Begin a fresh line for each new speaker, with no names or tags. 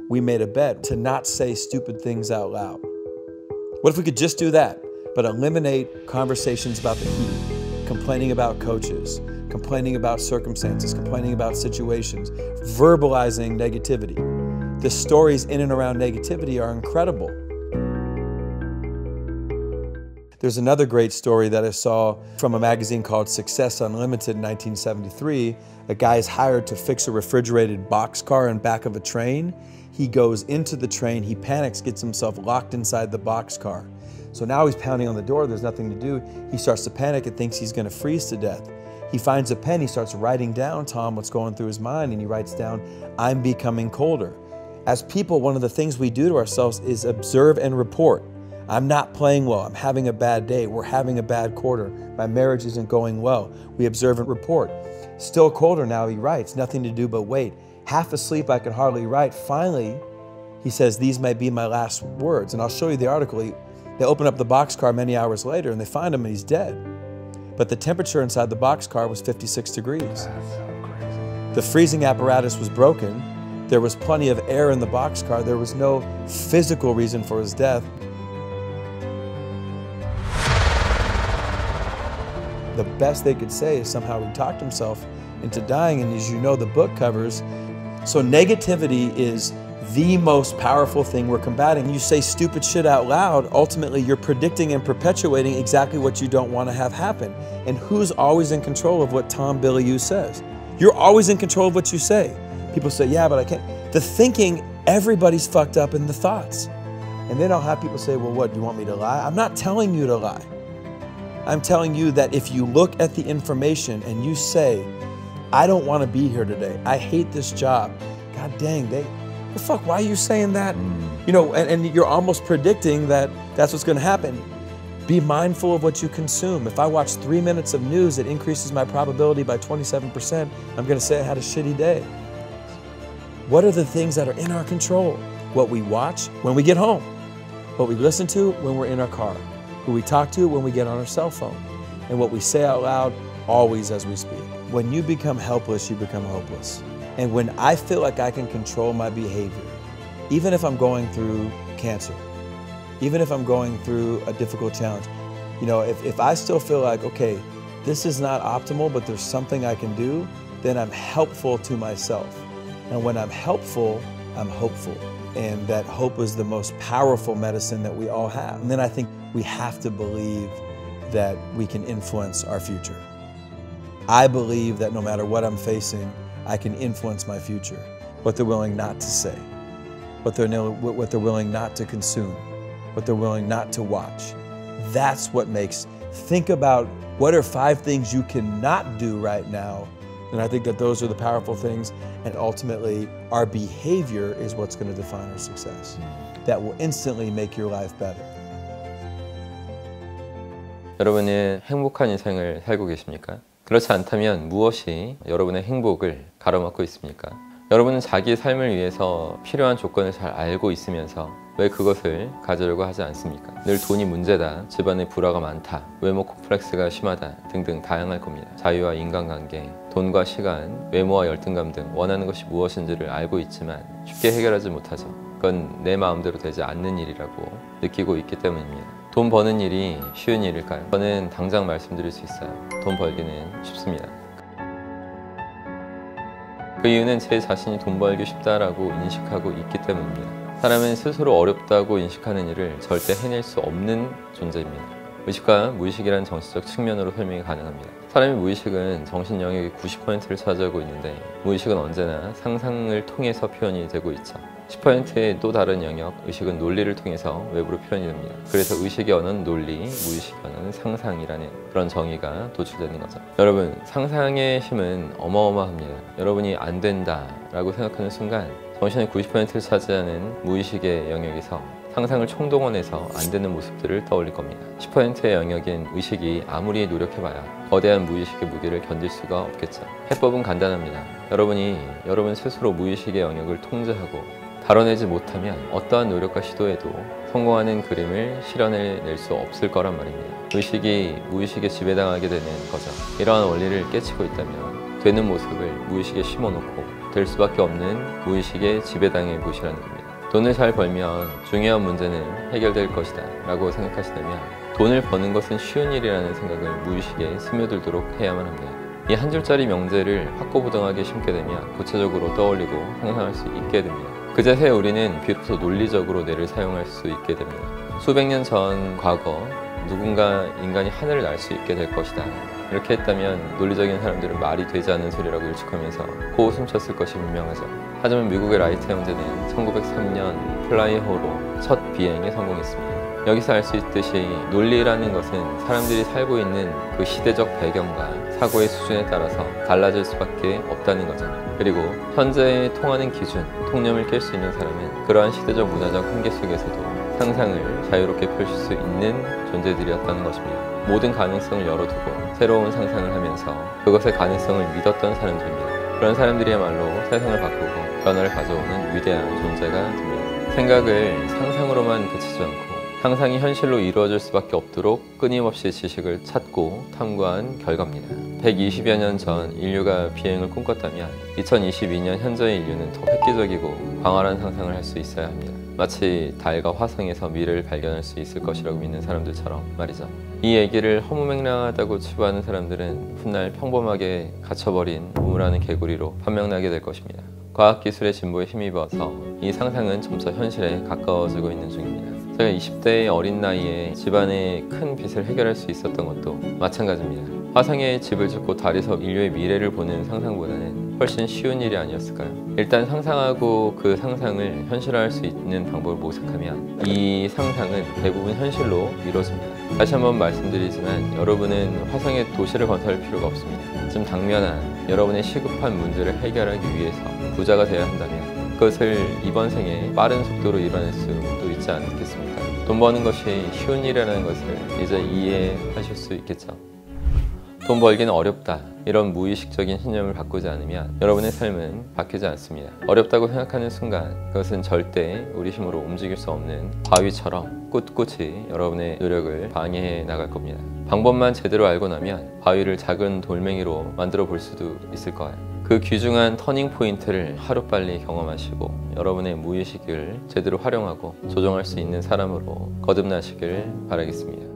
we made a bet to not say stupid things out loud. What if we could just do that, but eliminate conversations about the heat, complaining about coaches, complaining about circumstances, complaining about situations, verbalizing negativity. The stories in and around negativity are incredible. There's another great story that I saw from a magazine called Success Unlimited in 1973. A guy is hired to fix a refrigerated boxcar in back of a train. He goes into the train, he panics, gets himself locked inside the boxcar. So now he's pounding on the door, there's nothing to do. He starts to panic and thinks he's gonna freeze to death. He finds a pen, he starts writing down, Tom, what's going through his mind, and he writes down, I'm becoming colder. As people, one of the things we do to ourselves is observe and report. I'm not playing well, I'm having a bad day, we're having a bad quarter, my marriage isn't going well. We observe and report. Still colder now, he writes, nothing to do but wait. Half asleep, I can hardly write. Finally, he says, these might be my last words. And I'll show you the article. They open up the boxcar many hours later and they find him and he's dead. But the temperature inside the boxcar was 56 degrees.
That's so crazy.
The freezing apparatus was broken. There was plenty of air in the boxcar. There was no physical reason for his death. The best they could say is somehow he talked himself into dying, and as you know, the book covers. So negativity is the most powerful thing we're combating. You say stupid shit out loud, ultimately you're predicting and perpetuating exactly what you don't want to have happen. And who's always in control of what Tom Bilyeu says? You're always in control of what you say. People say, yeah, but I can't. The thinking, everybody's fucked up in the thoughts. And then I'll have people say, well, what, do you want me to lie? I'm not telling you to lie. I'm telling you that if you look at the information and you say, I don't want to be here today, I hate this job, God dang, well, fuck, why are you saying that? You know, and you're almost predicting that that's what's going to happen. Be mindful of what you consume. If I watch 3 minutes of news, it increases my probability by 27%. I'm going to say I had a shitty day. What are the things that are in our control? What we watch when we get home, what we listen to when we're in our car, who we talk to when we get on our cell phone, and what we say out loud always as we speak. When you become helpless, you become hopeless. And when I feel like I can control my behavior, even if I'm going through cancer, even if I'm going through a difficult challenge, you know, if I still feel like, okay, this is not optimal, but there's something I can do, then I'm helpful to myself. And when I'm helpful, I'm hopeful. And that hope is the most powerful medicine that we all have. And then I think we have to believe that we can influence our future. I believe that no matter what I'm facing, I can influence my future. What they're willing not to say, what they're willing not to consume, what they're willing not to watch. That's what makes, think about what are 5 things you cannot do right now. And I think that those are the powerful things, and ultimately our behavior is what's going to define our success. That will instantly make your life better.
여러분은 행복한 인생을 살고 계십니까? 그렇지 않다면 무엇이 여러분의 행복을 가로막고 있습니까? 여러분은 자기의 삶을 위해서 필요한 조건을 잘 알고 있으면서 왜 그것을 가지려고 하지 않습니까? 늘 돈이 문제다, 집안에 불화가 많다, 외모 콤플렉스가 심하다 등등 다양할 겁니다. 자유와 인간관계, 돈과 시간, 외모와 열등감 등 원하는 것이 무엇인지를 알고 있지만 쉽게 해결하지 못하죠. 그건 내 마음대로 되지 않는 일이라고 느끼고 있기 때문입니다. 돈 버는 일이 쉬운 일일까요? 저는 당장 말씀드릴 수 있어요. 돈 벌기는 쉽습니다. 그 이유는 제 자신이 돈 벌기 쉽다라고 인식하고 있기 때문입니다. 사람은 스스로 어렵다고 인식하는 일을 절대 해낼 수 없는 존재입니다. 의식과 무의식이라는 정신적 측면으로 설명이 가능합니다. 사람의 무의식은 정신 영역의 90%를 차지하고 있는데 무의식은 언제나 상상을 통해서 표현이 되고 있죠. 10%의 또 다른 영역, 의식은 논리를 통해서 외부로 표현이 됩니다. 그래서 의식의 언어는 논리, 무의식의 언어는 상상이라는 그런 정의가 도출되는 거죠. 여러분, 상상의 힘은 어마어마합니다. 여러분이 안 된다 라고 생각하는 순간 정신의 90%를 차지하는 무의식의 영역에서 상상을 총동원해서 안 되는 모습들을 떠올릴 겁니다. 10%의 영역인 의식이 아무리 노력해봐야 거대한 무의식의 무게를 견딜 수가 없겠죠. 해법은 간단합니다. 여러분이 여러분 스스로 무의식의 영역을 통제하고 다뤄내지 못하면 어떠한 노력과 시도에도 성공하는 그림을 실현해낼 수 없을 거란 말입니다. 의식이 무의식에 지배당하게 되는 거죠. 이러한 원리를 깨치고 있다면 되는 모습을 무의식에 심어놓고 될 수밖에 없는 무의식의 지배당의 무시라는 겁니다. 돈을 잘 벌면 중요한 문제는 해결될 것이다 라고 생각하시다면 돈을 버는 것은 쉬운 일이라는 생각을 무의식에 스며들도록 해야만 합니다. 이 한 줄짜리 명제를 확고부동하게 심게 되면 구체적으로 떠올리고 상상할 수 있게 됩니다. 그제서야 우리는 비로소 논리적으로 뇌를 사용할 수 있게 됩니다. 수백 년 전 과거 누군가 인간이 하늘을 날 수 있게 될 것이다. 이렇게 했다면 논리적인 사람들은 말이 되지 않는 소리라고 일축하면서 고웃음 쳤을 것이 분명하죠. 하지만 미국의 라이트 형제는 1903년 플라이호로 첫 비행에 성공했습니다. 여기서 알 수 있듯이 논리라는 것은 사람들이 살고 있는 그 시대적 배경과 사고의 수준에 따라서 달라질 수밖에 없다는 거죠. 그리고 현재 통하는 기준, 통념을 깰 수 있는 사람은 그러한 시대적 문화적 한계 속에서도 상상을 자유롭게 펼칠 수 있는 존재들이었다는 것입니다. 모든 가능성을 열어두고 새로운 상상을 하면서 그것의 가능성을 믿었던 사람들입니다. 그런 사람들이야말로 세상을 바꾸고 변화를 가져오는 위대한 존재가 됩니다. 생각을 상상으로만 그치지 않고 상상이 현실로 이루어질 수밖에 없도록 끊임없이 지식을 찾고 탐구한 결과입니다. 120여 년 전 인류가 비행을 꿈꿨다면 2022년 현재의 인류는 더 획기적이고 광활한 상상을 할 수 있어야 합니다. 마치 달과 화성에서 미래를 발견할 수 있을 것이라고 믿는 사람들처럼 말이죠. 이 얘기를 허무맹랑하다고 치부하는 사람들은 훗날 평범하게 갇혀버린 우물하는 개구리로 판명나게 될 것입니다. 과학기술의 진보에 힘입어서 이 상상은 점차 현실에 가까워지고 있는 중입니다. 제가 20대의 어린 나이에 집안의 큰 빚을 해결할 수 있었던 것도 마찬가지입니다. 화성에 집을 짓고 달에서 인류의 미래를 보는 상상보다는 훨씬 쉬운 일이 아니었을까요? 일단 상상하고 그 상상을 현실화할 수 있는 방법을 모색하면 이 상상은 대부분 현실로 이루어집니다. 다시 한번 말씀드리지만 여러분은 화성에 도시를 건설할 필요가 없습니다. 지금 당면한 여러분의 시급한 문제를 해결하기 위해서 부자가 되어야 한다면 그것을 이번 생에 빠른 속도로 이뤄낼 수도 있지 않겠습니까? 돈 버는 것이 쉬운 일이라는 것을 이제 이해하실 수 있겠죠. 돈 벌기는 어렵다. 이런 무의식적인 신념을 바꾸지 않으면 여러분의 삶은 바뀌지 않습니다. 어렵다고 생각하는 순간 그것은 절대 우리 힘으로 움직일 수 없는 바위처럼 꿋꿋이 여러분의 노력을 방해해 나갈 겁니다. 방법만 제대로 알고 나면 바위를 작은 돌멩이로 만들어 볼 수도 있을 거예요. 그 귀중한 터닝 포인트를 하루빨리 경험하시고 여러분의 무의식을 제대로 활용하고 조정할 수 있는 사람으로 거듭나시길 바라겠습니다.